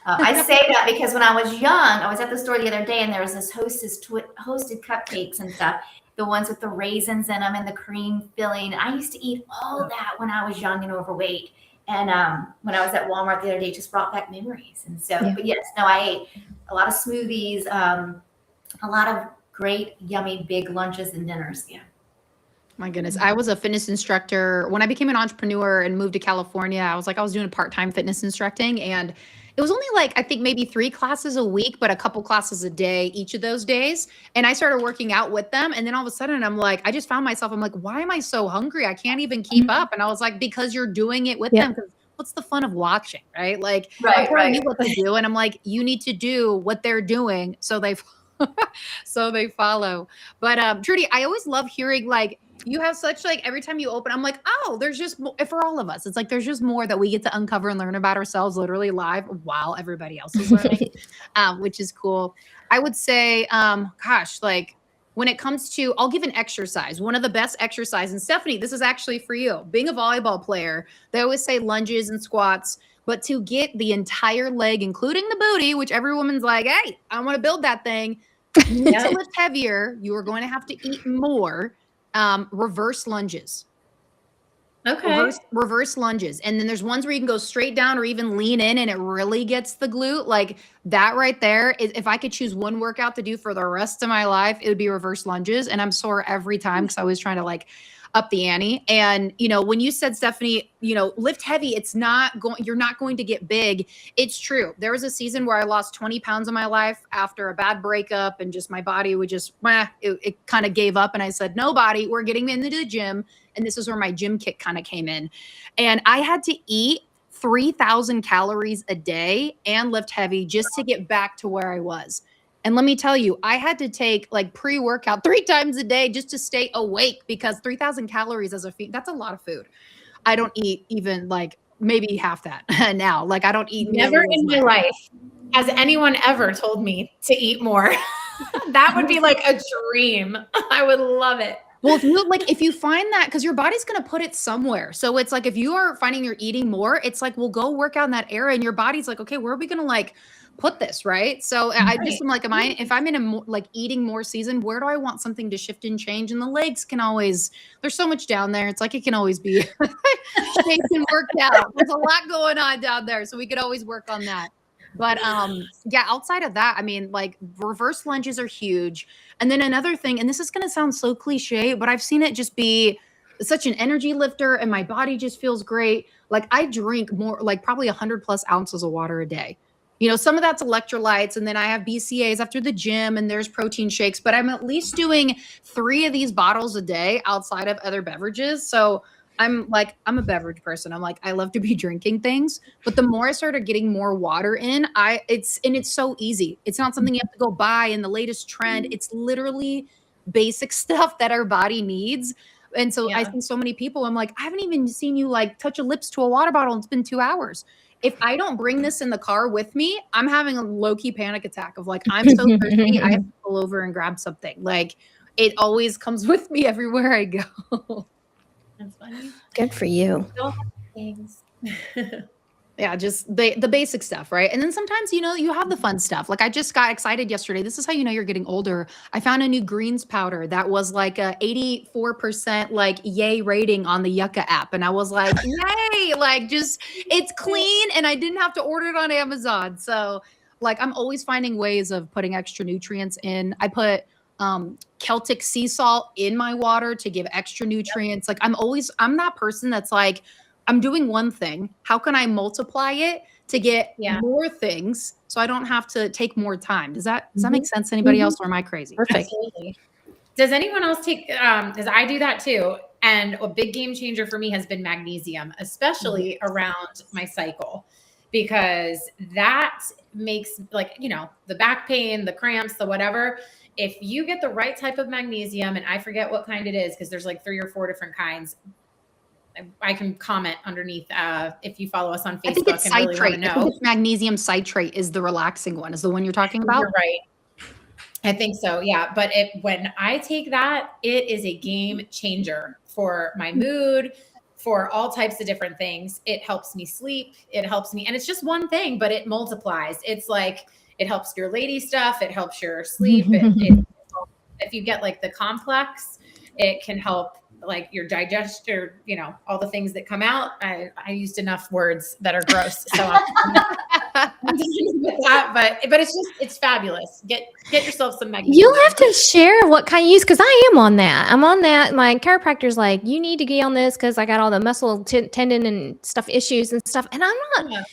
I say that because when I was young, I was at the store the other day, and there was this hosted cupcakes and stuff, the ones with the raisins in them and the cream filling. I used to eat all that when I was young and overweight. And when I was at Walmart the other day, it just brought back memories. And so, Yeah. but yes, no, I ate a lot of smoothies, a lot of great, yummy, big lunches and dinners. Yeah. My goodness. I was a fitness instructor. When I became an entrepreneur and moved to California, I was doing part-time fitness instructing, and it was only like, I think maybe 3 classes a week, but a couple classes a day each of those days. And I started working out with them. And then all of a sudden I'm like, I just found myself, I'm like, why am I so hungry? I can't even keep up. And I was like, because you're doing it with Yeah. them. 'Cause what's the fun of watching, right? Like Right, I'm telling you right. what to do. And I'm like, you need to do what they're doing. So they so they follow. But Trudy, I always love hearing like you have such like every time you open, I'm like, oh, there's just more for all of us. It's like there's just more that we get to uncover and learn about ourselves literally live while everybody else is learning, which is cool. I would say, gosh, like when it comes to, I'll give an exercise. One of the best exercises, and Stephanie, this is actually for you. Being a volleyball player, they always say lunges and squats, but to get the entire leg, including the booty, which every woman's like, hey, I want to build that thing. You need to lift heavier. You are going to have to eat more. Reverse lunges. Okay. Reverse lunges. And then there's ones where you can go straight down or even lean in and it really gets the glute. Like that right there. If I could choose one workout to do for the rest of my life, it would be reverse lunges. And I'm sore every time because I was trying to like up the ante. And, you know, when you said, Stephanie, you know, lift heavy, you're not going to get big. It's true. There was a season where I lost 20 pounds in my life after a bad breakup and just my body would just, it kind of gave up. And I said, no body, we're getting into the gym. And this is where my gym kick kind of came in. And I had to eat 3,000 calories a day and lift heavy just to get back to where I was. And let me tell you, I had to take like pre-workout 3 times a day just to stay awake because 3,000 calories as a feed, that's a lot of food. I don't eat even like maybe half that now. Like I don't eat. Never in my life has anyone ever told me to eat more. That would be like a dream. I would love it. Well, if you find that, because your body's going to put it somewhere. So it's like, if you are finding you're eating more, it's like, well, go work out in that area and your body's like, okay, where are we going to like put this? Right. So I just am like, if I'm in a like eating more season, where do I want something to shift and change? And the legs can always, there's so much down there. It's like, it can always be shaped and worked out. There's a lot going on down there. So we could always work on that. But yeah, outside of that, I mean, like reverse lunges are huge. And then another thing, and this is going to sound so cliche, but I've seen it just be such an energy lifter and my body just feels great. Like I drink more, like probably 100+ ounces of water a day. You know, some of that's electrolytes, and then I have BCAAs after the gym and there's protein shakes, but I'm at least doing 3 of these bottles a day outside of other beverages. So I'm a beverage person. I'm like, I love to be drinking things, but the more I started getting more water in, it's so easy. It's not something you have to go buy in the latest trend. It's literally basic stuff that our body needs. And so I see so many people, I'm like, I haven't even seen you like touch your lips to a water bottle. It's been 2 hours. If I don't bring this in the car with me, I'm having a low-key panic attack of like, I'm so thirsty. I have to pull over and grab something. Like it always comes with me everywhere I go. That's funny. Good for you. Things. Yeah, just the basic stuff, right? And then sometimes, you know, you have the fun stuff. Like I just got excited yesterday. This is how you know you're getting older. I found a new greens powder that was like a 84% like yay rating on the Yucca app. And I was like, yay, like just it's clean and I didn't have to order it on Amazon. So like I'm always finding ways of putting extra nutrients in. I put Celtic sea salt in my water to give extra nutrients. Like I'm that person that's like, I'm doing one thing. How can I multiply it to get Yeah. more things so I don't have to take more time? Does that Mm-hmm. make sense to anybody else, or am I crazy? Perfect. Absolutely. Does anyone else take, because I do that too. And a big game changer for me has been magnesium, especially around my cycle, because that makes, like, you know, the back pain, the cramps, the whatever. If you get the right type of magnesium, and I forget what kind it is, because there's like 3 or 4 different kinds. I can comment underneath if you follow us on Facebook. I think it's and really want to citrate. I know. think it's magnesium citrate is the relaxing one, is the one you're talking about? You're right. I think so. Yeah. But when I take that, it is a game changer for my mood, for all types of different things. It helps me sleep. It helps me. And it's just one thing, but it multiplies. It's like, it helps your lady stuff. It helps your sleep. If you get like the complex, it can help like your digestion, you know, all the things that come out. I used enough words that are gross. So I'm just with that, but it's fabulous. Get yourself some magnesium. You'll have to share what kind you use, because I am on that. I'm on that. My chiropractor's like, you need to get on this because I got all the muscle tendon and stuff issues and stuff. And I'm not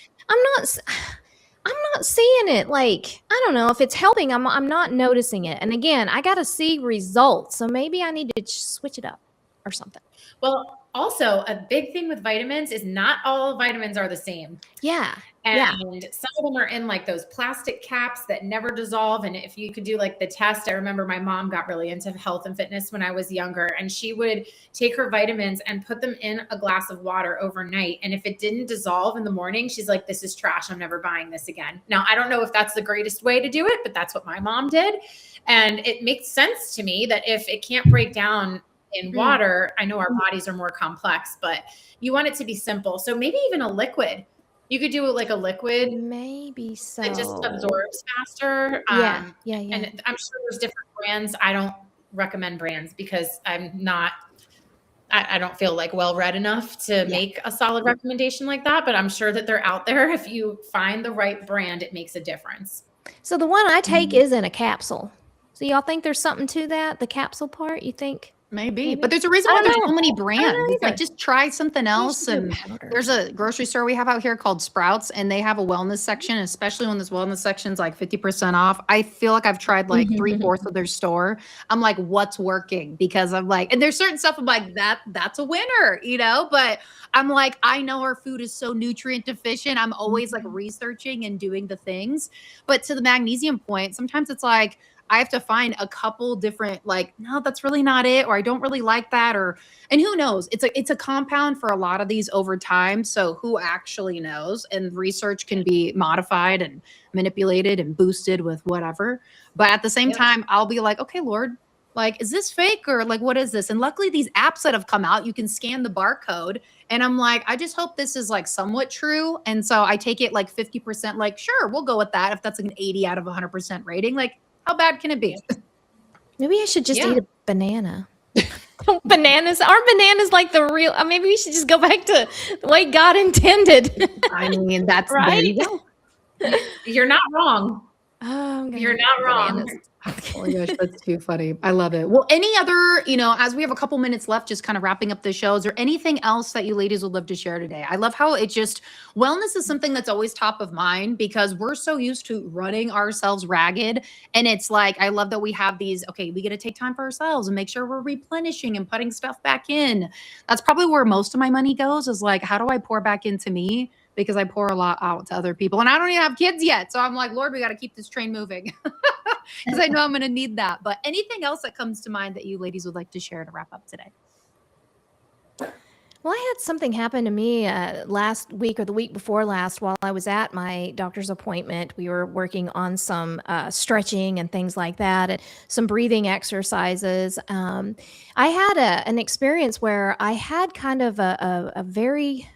seeing it. Like, I don't know if it's helping. I'm not noticing it. And again, I got to see results. So maybe I need to switch it up or something. Well, also a big thing with vitamins is not all vitamins are the same. Yeah. And some of them are in like those plastic caps that never dissolve. And if you could do like the test, I remember my mom got really into health and fitness when I was younger, and she would take her vitamins and put them in a glass of water overnight. And if it didn't dissolve in the morning, she's like, this is trash. I'm never buying this again. Now, I don't know if that's the greatest way to do it, but that's what my mom did. And it makes sense to me that if it can't break down in water, I know our bodies are more complex, but you want it to be simple. So maybe even a liquid. You could do like a liquid. Maybe so. It just absorbs faster. Yeah. And I'm sure there's different brands. I don't recommend brands because I don't feel like well-read enough to make a solid recommendation like that, but I'm sure that they're out there. If you find the right brand, it makes a difference. So the one I take is in a capsule. So y'all think there's something to that? The capsule part, you think? Maybe. But there's a reason why there's so many brands. It's like, either. just try something else. And there's a grocery store we have out here called Sprouts, and they have a wellness section, especially when this wellness section's like 50% off. I feel like I've tried like 3/4 of their store. I'm like, what's working? Because I'm like, and there's certain stuff I'm like, that's a winner, you know? But I'm like, I know our food is so nutrient deficient. I'm always like researching and doing the things. But to the magnesium point, sometimes it's like, I have to find a couple different, like, no, that's really not it, or I don't really like that, and who knows? It's a compound for a lot of these over time. So who actually knows? And research can be modified and manipulated and boosted with whatever. But at the same time, I'll be like, okay, Lord, like, is this fake, or like, what is this? And luckily these apps that have come out, you can scan the barcode, and I'm like, I just hope this is like somewhat true. And so I take it like 50%, like, sure, we'll go with that. If that's like an 80 out of 100% rating, like, how bad can it be? Maybe I should just eat a banana. Bananas, aren't bananas like the real? Maybe we should just go back to the way God intended. I mean, that's right. You're not wrong. Oh, you're not wrong. Oh my gosh, that's too funny. I love it. Well, any other, as we have a couple minutes left, just kind of wrapping up the show, is there anything else that you ladies would love to share today? I love how wellness is something that's always top of mind because we're so used to running ourselves ragged. And it's like, I love that we have these, okay, we got to take time for ourselves and make sure we're replenishing and putting stuff back in. That's probably where most of my money goes, is like, how do I pour back into me? Because I pour a lot out to other people, and I don't even have kids yet. So I'm like, Lord, we got to keep this train moving because I know I'm going to need that. But anything else that comes to mind that you ladies would like to share to wrap up today? Well, I had something happen to me last week or the week before last while I was at my doctor's appointment. We were working on some stretching and things like that, and some breathing exercises. I had an experience where I had kind of a very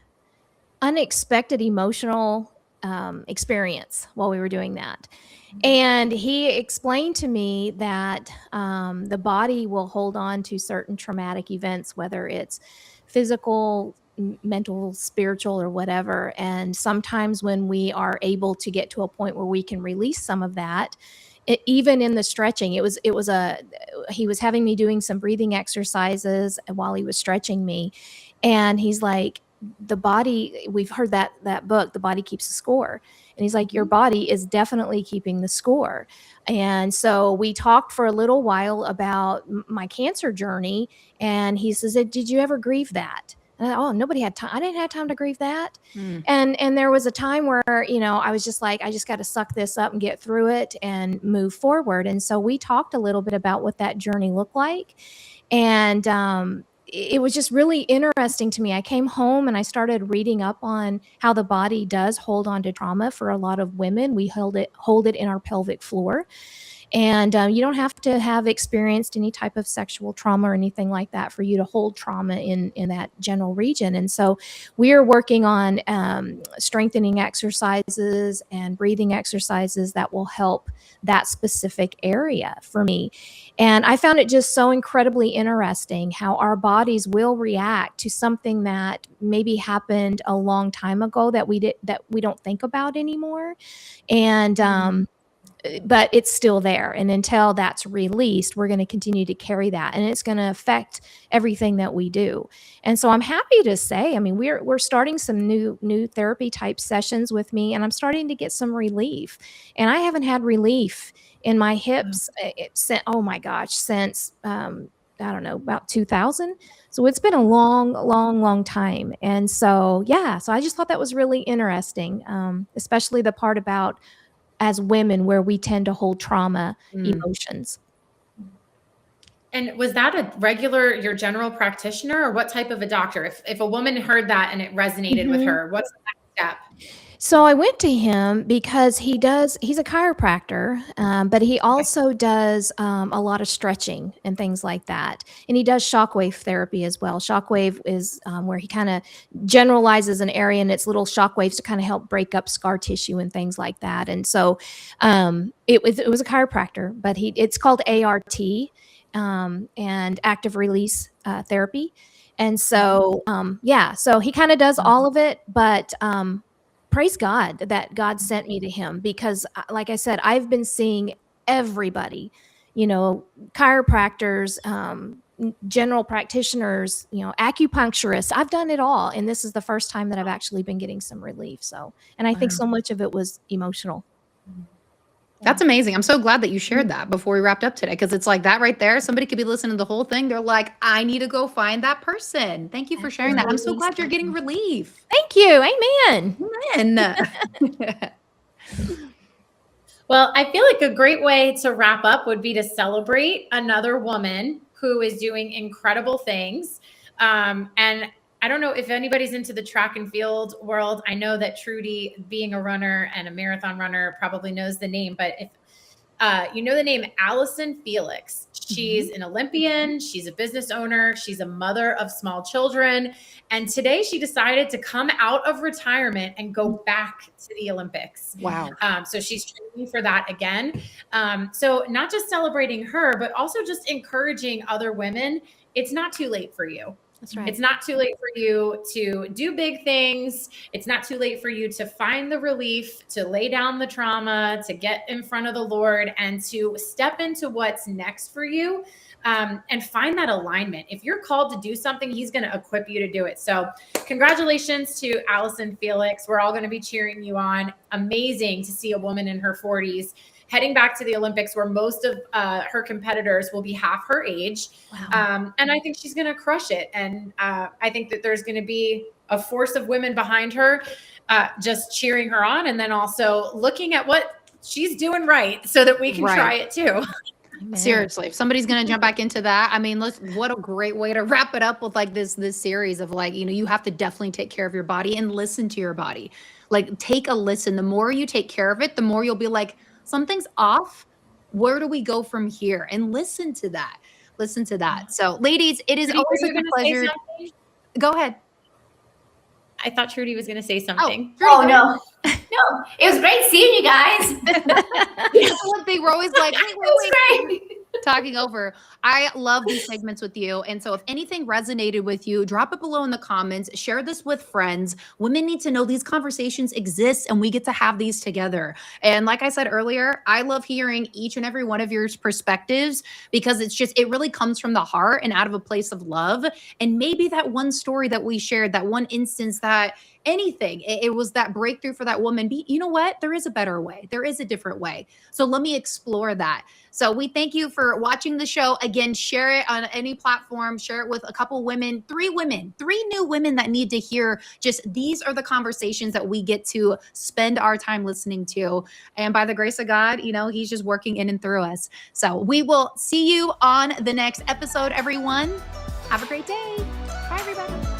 unexpected emotional experience while we were doing that. And he explained to me that the body will hold on to certain traumatic events, whether it's physical, mental, spiritual, or whatever. And sometimes when we are able to get to a point where we can release some of that, even in the stretching, he was having me doing some breathing exercises while he was stretching me. And he's like, the body, we've heard that book, The Body Keeps the Score. And he's like, your body is definitely keeping the score. And so we talked for a little while about my cancer journey. And he says, did you ever grieve that? And nobody had time. I didn't have time to grieve that. And there was a time where, you know, I was just like, I just got to suck this up and get through it and move forward. And so we talked a little bit about what that journey looked like. And it was just really interesting to me. I came home and I started reading up on how the body does hold on to trauma. For a lot of women, we hold it in our pelvic floor. And you don't have to have experienced any type of sexual trauma or anything like that for you to hold trauma in that general region. And so we are working on strengthening exercises and breathing exercises that will help that specific area for me. And I found it just so incredibly interesting how our bodies will react to something that maybe happened a long time ago that we don't think about anymore. And but it's still there. And until that's released, we're going to continue to carry that. And it's going to affect everything that we do. And so I'm happy to say, I mean, we're starting some new therapy type sessions with me, and I'm starting to get some relief. And I haven't had relief in my hips since I don't know, about 2000. So it's been a long time. And so, yeah, so I just thought that was really interesting, especially the part about as women where we tend to hold trauma emotions. And was that your general practitioner, or what type of a doctor? If a woman heard that and it resonated with her, what's the next step? So I went to him because he's a chiropractor, but he also does a lot of stretching and things like that. And he does shockwave therapy as well. Shockwave is where he kind of generalizes an area and it's little shockwaves to kind of help break up scar tissue and things like that. And so it was a chiropractor, but it's called ART, and active release therapy. And so, so he kind of does all of it, but praise God that God sent me to him, because like I said, I've been seeing everybody, you know, chiropractors, general practitioners, you know, acupuncturists. I've done it all. And this is the first time that I've actually been getting some relief. So, and I think so much of it was emotional. That's amazing. I'm so glad that you shared that before we wrapped up today, because it's like that right there. Somebody could be listening to the whole thing. They're like, I need to go find that person. Thank you for sharing that. I'm so glad you're getting relief. Thank you. Amen. Amen. Well, I feel like a great way to wrap up would be to celebrate another woman who is doing incredible things. And I don't know if anybody's into the track and field world. I know that Trudy, being a runner and a marathon runner, probably knows the name. But if you know the name Allison Felix, she's an Olympian. She's a business owner. She's a mother of small children. And today she decided to come out of retirement and go back to the Olympics. Wow. So she's training for that again. So not just celebrating her, but also just encouraging other women. It's not too late for you. That's right. It's not too late for you to do big things. It's not too late for you to find the relief, to lay down the trauma, to get in front of the Lord, and to step into what's next for you, and find that alignment. If you're called to do something, he's going to equip you to do it. So congratulations to Allison Felix. We're all going to be cheering you on. Amazing to see a woman in her 40s heading back to the Olympics, where most of her competitors will be half her age. Wow. And I think she's going to crush it. And I think that there's going to be a force of women behind her, just cheering her on, and then also looking at what she's doing right so that we can try it too. Amen. Seriously, if somebody's going to jump back into that, I mean, what a great way to wrap it up with like this series of like, you know, you have to definitely take care of your body and listen to your body. Like, take a listen. The more you take care of it, the more you'll be like, something's off. Where do we go from here? And listen to that. Listen to that. So ladies, it is always a pleasure. Go ahead. I thought Trudy was going to say something. Oh no. No, it was great seeing you guys. That's one thing we're always like, wait. talking over. I love these segments with you. And so if anything resonated with you, drop it below in the comments, share this with friends. Women need to know these conversations exist and we get to have these together. And like I said earlier, I love hearing each and every one of your perspectives because it really comes from the heart and out of a place of love. And maybe that one story that we shared, that one instance, that anything, it was that breakthrough for that woman. You know what? There is a better way. There is a different way. So let me explore that. So we thank you for watching the show. Again, share it on any platform, share it with a couple women, three new women that need to hear just these are the conversations that we get to spend our time listening to. And by the grace of God, he's just working in and through us. So we will see you on the next episode, everyone. Have a great day. Bye, everybody.